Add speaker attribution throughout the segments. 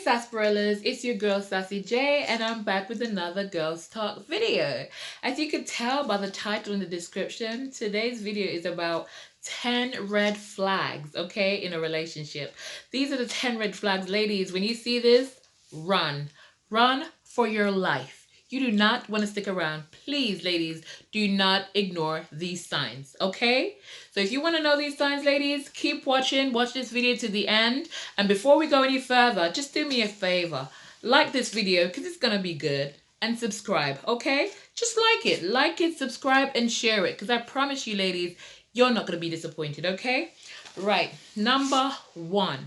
Speaker 1: Sassperellas, it's your girl Sassy J, and I'm back with another Girls Talk video. As you can tell by the title and the description, today's video is about 10 red flags, okay, in a relationship. These are the 10 red flags, ladies. When you see this, run. Run for your life. You do not want to stick around. Please, ladies, do not ignore these signs, okay? So if you want to know these signs, ladies, keep watching. Watch this video to the end. And before we go any further, just do me a favor. Like this video because it's going to be good. And subscribe, okay? Just like it. Like it, subscribe, and share it. Because I promise you, ladies, you're not going to be disappointed, okay? Right. Number 1.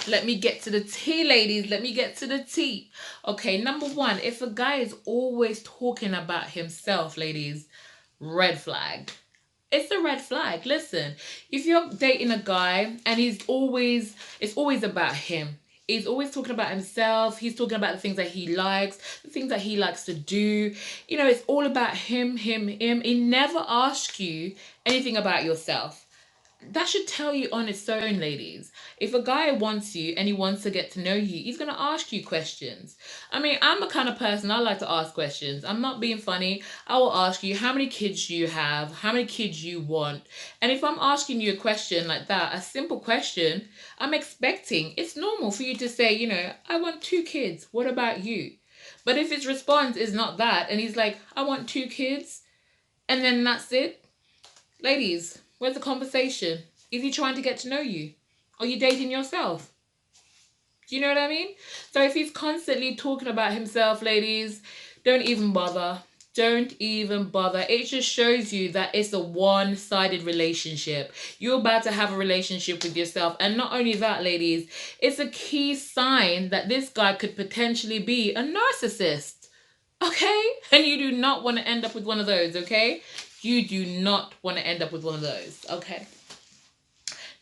Speaker 1: Let me get to the tea, ladies. Let me get to the tea. Okay, number 1. If a guy is always talking about himself, ladies, red flag. It's a red flag. Listen, if you're dating a guy and it's always about him. He's always talking about himself. He's talking about the things that he likes, the things that he likes to do. You know, it's all about him. He never asks you anything about yourself. That should tell you on its own, ladies. If a guy wants you and he wants to get to know you, he's going to ask you questions. I mean, I'm the kind of person, I like to ask questions. I'm not being funny. I will ask you, how many kids do you have? How many kids you want? And if I'm asking you a question like that, a simple question, I'm expecting, it's normal for you to say, you know, I want 2 kids. What about you? But if his response is not that, and he's like, I want 2 kids, and then that's it, ladies, where's the conversation? Is he trying to get to know you? Are you dating yourself? Do you know what I mean? So if he's constantly talking about himself, ladies, don't even bother. Don't even bother. It just shows you that it's a one-sided relationship. You're about to have a relationship with yourself. And not only that, ladies, it's a key sign that this guy could potentially be a narcissist. Okay? And you do not want to end up with one of those, okay? You do not want to end up with one of those, okay?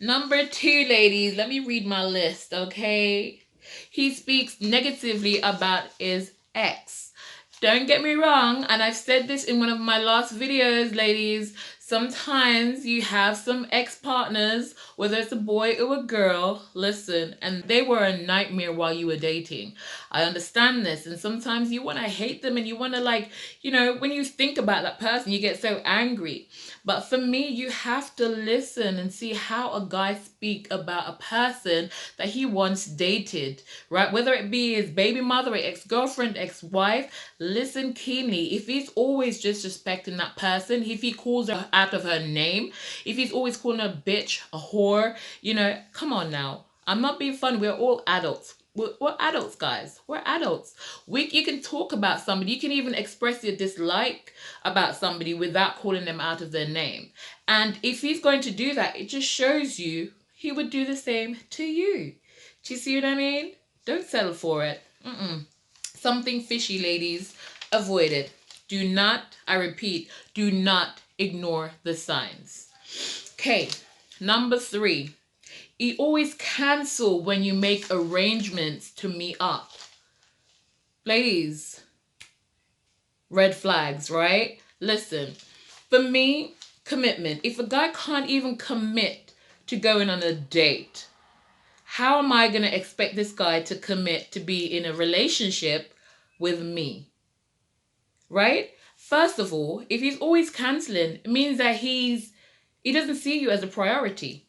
Speaker 1: Number 2, ladies, let me read my list, okay? He speaks negatively about his ex. Don't get me wrong, and I've said this in one of my last videos, ladies, sometimes you have some ex-partners, whether it's a boy or a girl, listen, and they were a nightmare while you were dating. I understand this, and sometimes you want to hate them and you want to, like, you know, when you think about that person, you get so angry. But for me, you have to listen and see how a guy speak about a person that he once dated, right? Whether it be his baby mother, ex-girlfriend, ex-wife, listen keenly. If he's always disrespecting that person, if he calls her out of her name, if he's always calling her a bitch, a whore, you know, come on now. I'm not being funny. We're all adults. We're adults, guys. We're adults. You can talk about somebody. You can even express your dislike about somebody without calling them out of their name. And if he's going to do that, it just shows you he would do the same to you. Do you see what I mean? Don't settle for it. Something fishy, ladies. Avoid it. Do not, I repeat, do not ignore the signs. Okay, number 3. He always cancel when you make arrangements to meet up. Ladies, red flags, right? Listen, for me, commitment. If a guy can't even commit to going on a date, how am I going to expect this guy to commit to be in a relationship with me? Right? First of all, if he's always canceling, it means that he doesn't see you as a priority.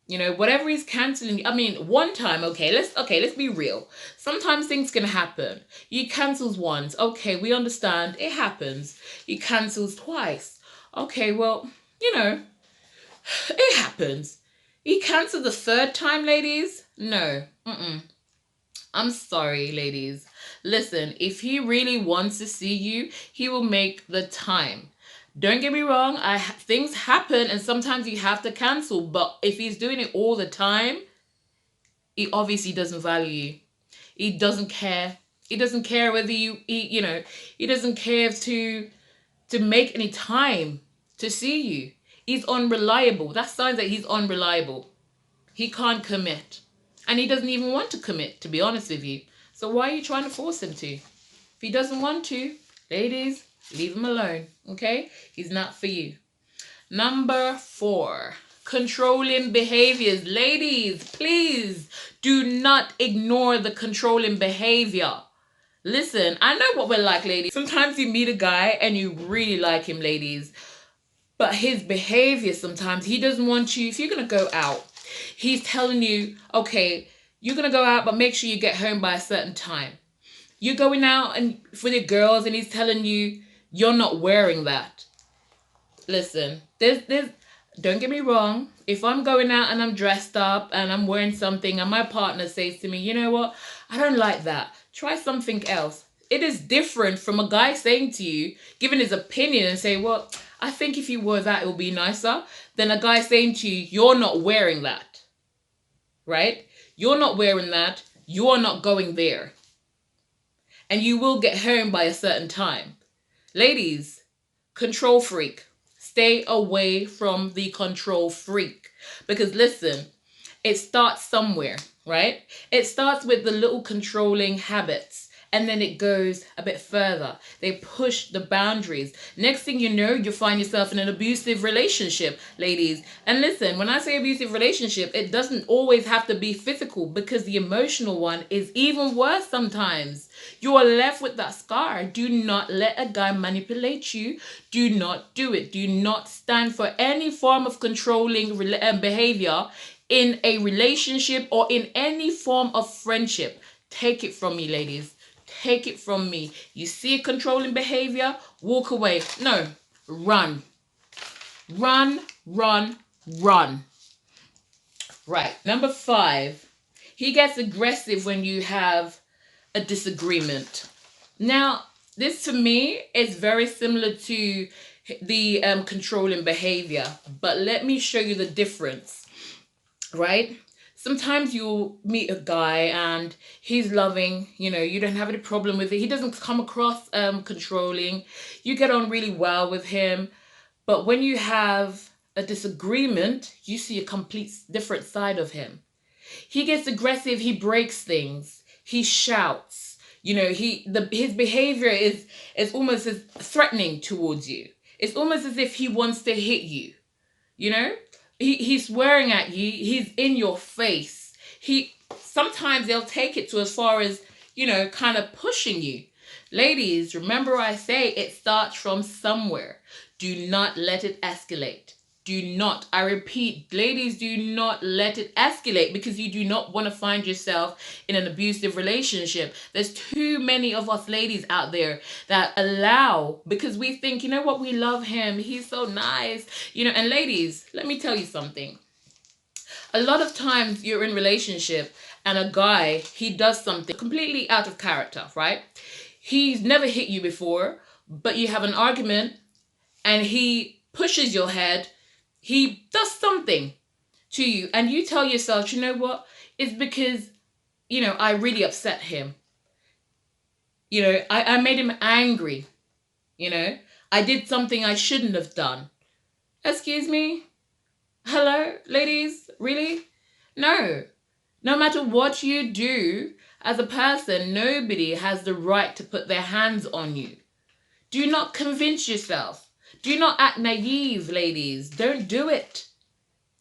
Speaker 1: You know, whatever he's canceling, I mean, one time, let's be real. Sometimes things can happen. He cancels once. Okay, we understand. It happens. He cancels twice. Okay, well, you know, it happens. He canceled the 3rd time, ladies? No. I'm sorry, ladies. Listen, if he really wants to see you, he will make the time. Don't get me wrong, things happen and sometimes you have to cancel. But if he's doing it all the time, he obviously doesn't value you. He doesn't care. He doesn't care whether he doesn't care to make any time to see you. He's unreliable. That signs that he's unreliable. He can't commit. And he doesn't even want to commit, to be honest with you. So why are you trying to force him to? If he doesn't want to, ladies, leave him alone, okay? He's not for you. Number 4. controlling behaviors. Ladies, please do not ignore the controlling behavior. Listen, I know what we're like, ladies. Sometimes you meet a guy and you really like him, ladies. But his behavior sometimes, he doesn't want you, if you're going to go out, he's telling you, okay, you're going to go out, but make sure you get home by a certain time. You're going out and for the girls and he's telling you, you're not wearing that. Listen, there's don't get me wrong. If I'm going out and I'm dressed up and I'm wearing something and my partner says to me, you know what, I don't like that. Try something else. It is different from a guy saying to you, giving his opinion and say, well, I think if you wore that, it would be nicer, than a guy saying to you, you're not wearing that. Right? You're not wearing that. You're not going there. And you will get home by a certain time. Ladies, control freak. Stay away from the control freak. Because listen, it starts somewhere, right? It starts with the little controlling habits. And then it goes a bit further. They push the boundaries. Next thing you know, you find yourself in an abusive relationship, ladies. And listen, when I say abusive relationship, it doesn't always have to be physical, because the emotional one is even worse sometimes. You are left with that scar. Do not let a guy manipulate you. Do not do it. Do not stand for any form of controlling behavior in a relationship or in any form of friendship. Take it from me, ladies. Take it from me. You see a controlling behavior, walk away. No, run. Run, run, run. Right. Number 5. He gets aggressive when you have a disagreement. Now, this to me is very similar to the controlling behavior. But let me show you the difference. Right? Sometimes you'll meet a guy and he's loving, you don't have any problem with it. He doesn't come across controlling. You get on really well with him. But when you have a disagreement, you see a complete different side of him. He gets aggressive. He breaks things. He shouts. His behavior is almost as threatening towards you. It's almost as if he wants to hit you. He's swearing at you. He's in your face. Sometimes they'll take it to as far as, kind of pushing you. Ladies, remember I say it starts from somewhere. Do not let it escalate. Do not, I repeat, ladies, do not let it escalate, because you do not want to find yourself in an abusive relationship. There's too many of us ladies out there that allow, because we think, you know what, we love him. He's so nice. And ladies, let me tell you something. A lot of times you're in a relationship and a guy, he does something completely out of character, right? He's never hit you before, but you have an argument and he pushes your head. He does something to you and you tell yourself, you know what? It's because, I really upset him. I made him angry. I did something I shouldn't have done. Excuse me? Hello, ladies? Really? No. No matter what you do as a person, nobody has the right to put their hands on you. Do not convince yourself. Do not act naive, ladies. Don't do it.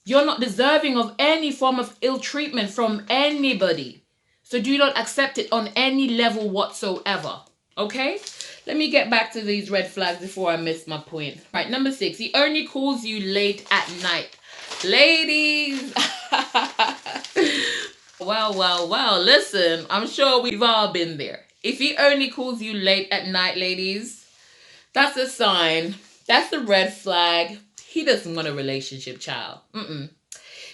Speaker 1: You're not deserving of any form of ill treatment from anybody. So do not accept it on any level whatsoever. Okay? Let me get back to these red flags before I miss my point. Right, number 6. He only calls you late at night. Ladies. Well. Listen, I'm sure we've all been there. If he only calls you late at night, ladies, that's a sign. That's a red flag. He doesn't want a relationship, child.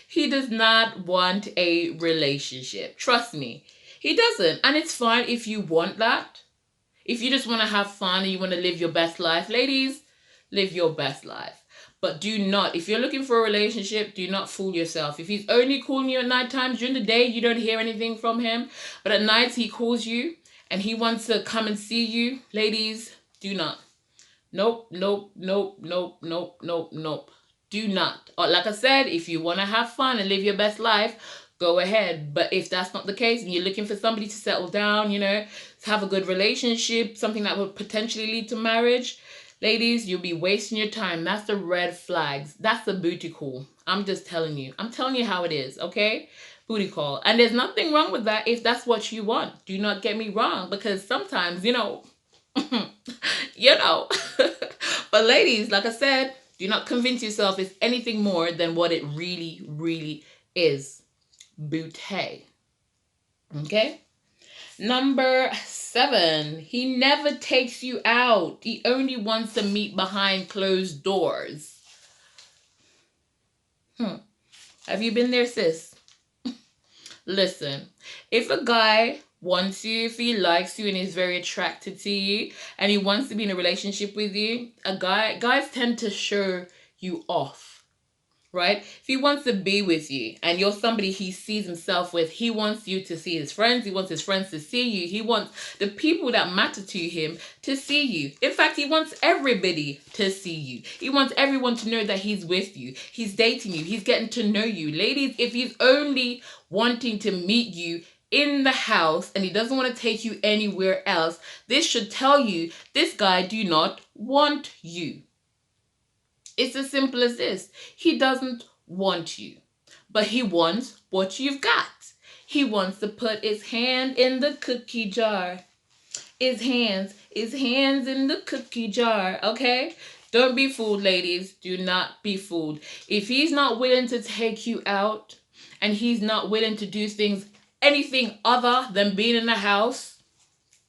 Speaker 1: He does not want a relationship. Trust me. He doesn't. And it's fine if you want that. If you just want to have fun and you want to live your best life, ladies, live your best life. But do not, if you're looking for a relationship, do not fool yourself. If he's only calling you at night times, during the day, you don't hear anything from him. But at night, he calls you and he wants to come and see you. Ladies, do not. Nope. Do not. Or like I said, if you want to have fun and live your best life, go ahead. But if that's not the case and you're looking for somebody to settle down, to have a good relationship, something that would potentially lead to marriage, Ladies, you'll be wasting your time. That's the red flags. That's the booty call. I'm just telling you. I'm telling you how it is, okay? Booty call. And there's nothing wrong with that if that's what you want. Do not get me wrong, because sometimes, you know. But ladies, like I said, do not convince yourself it's anything more than what it really, really is. Booty. Okay? Number 7, he never takes you out. He only wants to meet behind closed doors. Have you been there, sis? Listen, if a guy wants you, if he likes you and is very attracted to you and he wants to be in a relationship with you, guys tend to show you off. Right? If he wants to be with you and you're somebody he sees himself with, he wants you to see his friends. He wants his friends to see you. He wants the people that matter to him to see you. In fact, he wants everybody to see you. He wants everyone to know that he's with you. He's dating you. He's getting to know you. Ladies, if he's only wanting to meet you in the house and he doesn't want to take you anywhere else, this should tell you this guy do not want you. It's as simple as this. He doesn't want you, but he wants what you've got. He wants to put his hand in the cookie jar. His hands in the cookie jar, okay? Don't be fooled, ladies. Do not be fooled. If he's not willing to take you out and he's not willing to do anything other than being in the house,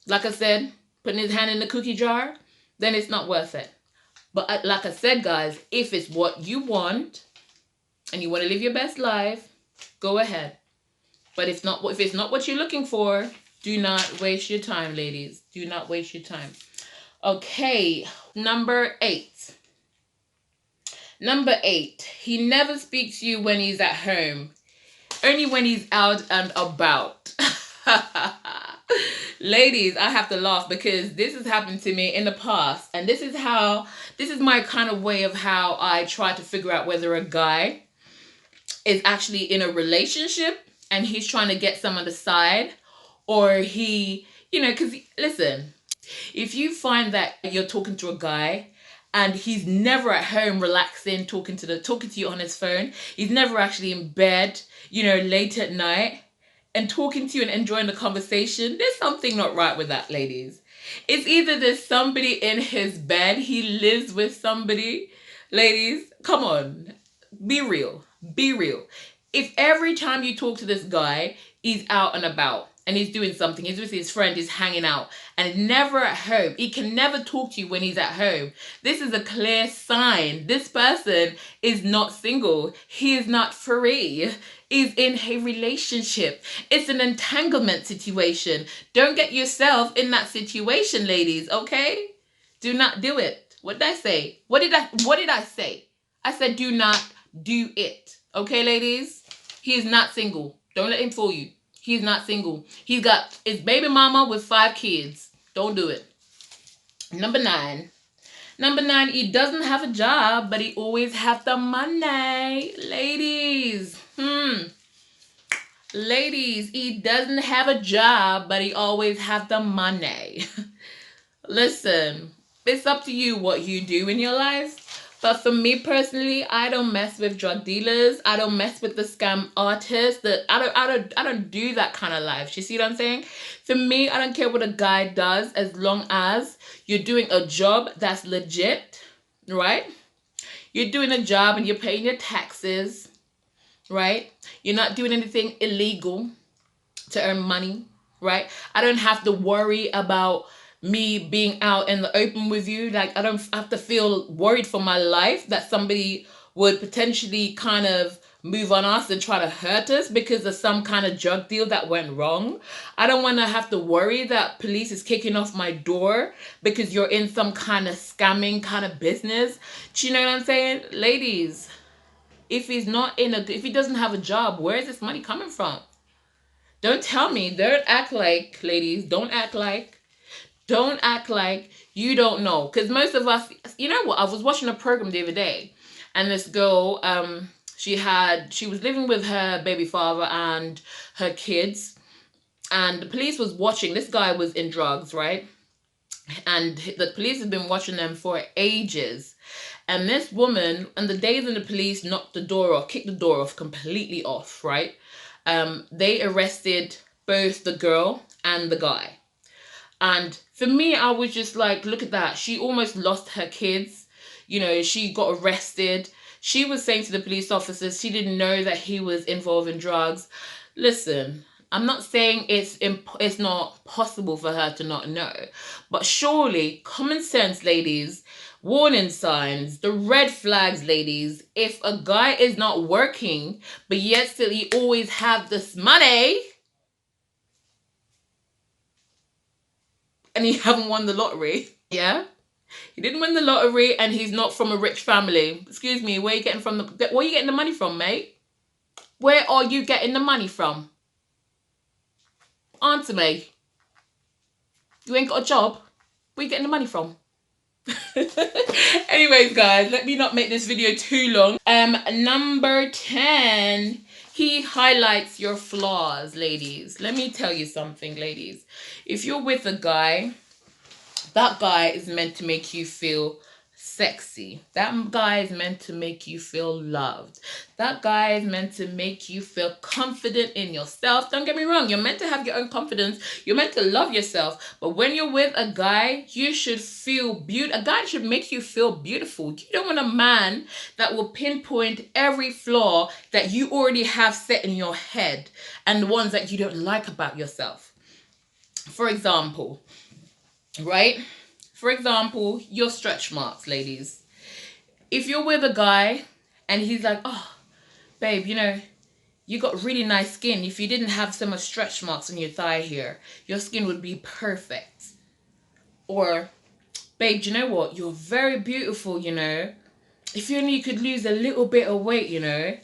Speaker 1: like I said, putting his hand in the cookie jar, then it's not worth it. But like I said, guys, if it's what you want and you want to live your best life, go ahead. But if it's not what you're looking for, do not waste your time, ladies. Do not waste your time. Okay, number 8. Number 8, he never speaks to you when he's at home. Only when he's out and about. Ladies, I have to laugh because this has happened to me in the past. And this is my kind of way of how I try to figure out whether a guy is actually in a relationship and he's trying to get some on the side, or because listen, if you find that you're talking to a guy and he's never at home relaxing, talking to you on his phone, he's never actually in bed, late at night, and talking to you and enjoying the conversation, there's something not right with that, ladies. It's either there's somebody in his bed, he lives with somebody. Ladies, come on. Be real. Be real. If every time you talk to this guy, he's out and about and he's doing something, he's with his friend, he's hanging out, and never at home, he can never talk to you when he's at home, this is a clear sign. This person is not single. He is not free. Is in a relationship. It's an entanglement situation. Don't get yourself in that situation, ladies, okay? Do not do it. What did I say? What did I say? I said do not do it. Okay, ladies? He is not single. Don't let him fool you. He's not single. He's got his baby mama with 5 kids. Don't do it. Number 9. Number 9, he doesn't have a job, but he always have the money. Ladies. Ladies, he doesn't have a job, but he always have the money. Listen, it's up to you what you do in your life. But for me personally, I don't mess with drug dealers. I don't mess with the scam artists. I don't do that kind of life. You see what I'm saying? For me, I don't care what a guy does as long as you're doing a job that's legit, right? You're doing a job and you're paying your taxes, right? You're not doing anything illegal to earn money, right? I don't have to worry about me being out in the open with you. Like, I don't have to feel worried for my life that somebody would potentially kind of move on us and try to hurt us because of some kind of drug deal that went wrong. I don't want to have to worry that police is kicking off my door because you're in some kind of scamming kind of business. Do you know what I'm saying? Ladies, if he doesn't have a job, where is this money coming from? Don't tell me. Don't act like, ladies, don't act like you don't know. Because most of us, you know what? I was watching a program the other day, and this girl, she was living with her baby father and her kids, and the police was watching. This guy was in drugs, right? and the police have been watching them for ages. And this woman, and the day that the police knocked the door off, kicked the door off, completely off, right? They arrested both the girl and the guy. And for me, I was just like, look at that. She almost lost her kids. You know, she got arrested. She was saying to the police officers she didn't know that he was involved in drugs. Listen, I'm not saying it's not possible for her to not know, but surely common sense, ladies, warning signs, the red flags, ladies. If a guy is not working, but yet still he always have this money, and he haven't won the lottery, yeah. He didn't win the lottery, and he's not from a rich family. Excuse me, where are you getting the money from, mate? Where are you getting the money from? Answer me. You ain't got a job. Where are you getting the money from? Anyways, guys, let me not make this video too long. Number 10. He highlights your flaws, ladies. Let me tell you something, ladies. If you're with a guy, that guy is meant to make you feel sexy. That guy is meant to make you feel loved. That guy is meant to make you feel confident in yourself. Don't get me wrong. You're meant to have your own confidence. You're meant to love yourself. But when you're with a guy, you should feel beautiful. A guy should make you feel beautiful. You don't want a man that will pinpoint every flaw that you already have set in your head and the ones that you don't like about yourself. For example, right? For example, your stretch marks, ladies. If you're with a guy and he's like, oh, babe, you know, you got really nice skin. If you didn't have so much stretch marks on your thigh here, your skin would be perfect. Or, babe, do you know what? You're very beautiful, you know. If you only could lose a little bit of weight, you know,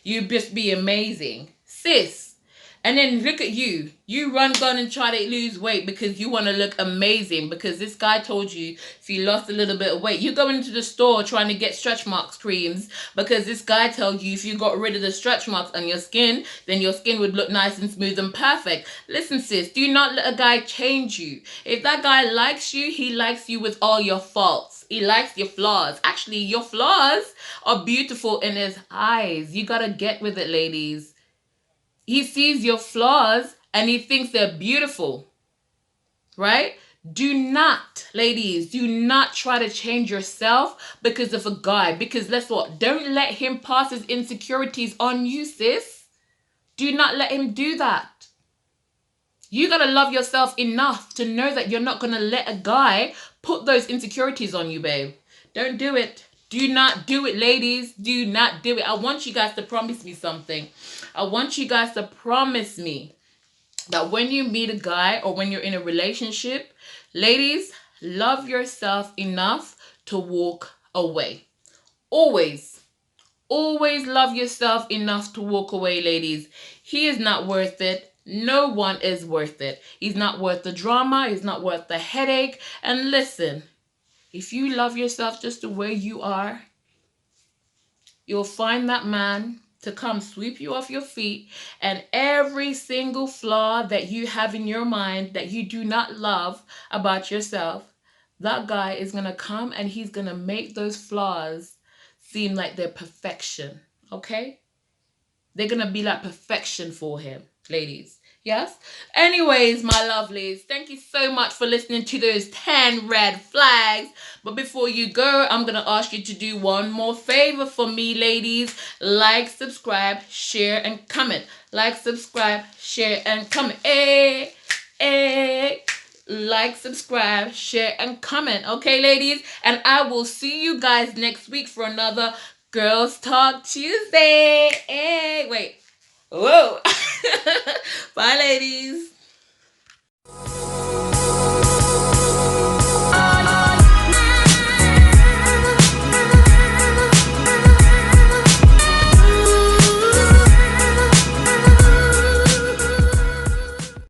Speaker 1: you'd just be amazing. Sis. And then look at you. You run, gun, and try to lose weight because you want to look amazing. Because this guy told you if you lost a little bit of weight. You go into the store trying to get stretch marks creams because this guy told you if you got rid of the stretch marks on your skin, then your skin would look nice and smooth and perfect. Listen, sis, do not let a guy change you. If that guy likes you, he likes you with all your faults. He likes your flaws. Actually, your flaws are beautiful in his eyes. You gotta get with it, ladies. He sees your flaws and he thinks they're beautiful, right? Do not, ladies, do not try to change yourself because of a guy. Because guess what? Don't let him pass his insecurities on you, sis. Do not let him do that. You gotta love yourself enough to know that you're not gonna let a guy put those insecurities on you, babe. Don't do it. Do not do it, ladies. Do not do it. I want you guys to promise me something. I want you guys to promise me that when you meet a guy or when you're in a relationship, ladies, love yourself enough to walk away. Always. Always love yourself enough to walk away, ladies. He is not worth it. No one is worth it. He's not worth the drama. He's not worth the headache. And listen, if you love yourself just the way you are, you'll find that man to come sweep you off your feet, and every single flaw that you have in your mind that you do not love about yourself, that guy is going to come and he's going to make those flaws seem like they're perfection, okay? They're going to be like perfection for him, ladies. Yes? Anyways, my lovelies, thank you so much for listening to those 10 red flags. But before you go, I'm going to ask you to do one more favor for me, ladies. Like, subscribe, share, and comment. Like, subscribe, share, and comment. Hey, hey. Like, subscribe, share, and comment. Okay, ladies? And I will see you guys next week for another Girls Talk Tuesday. Hey, wait. Whoa. Bye, ladies.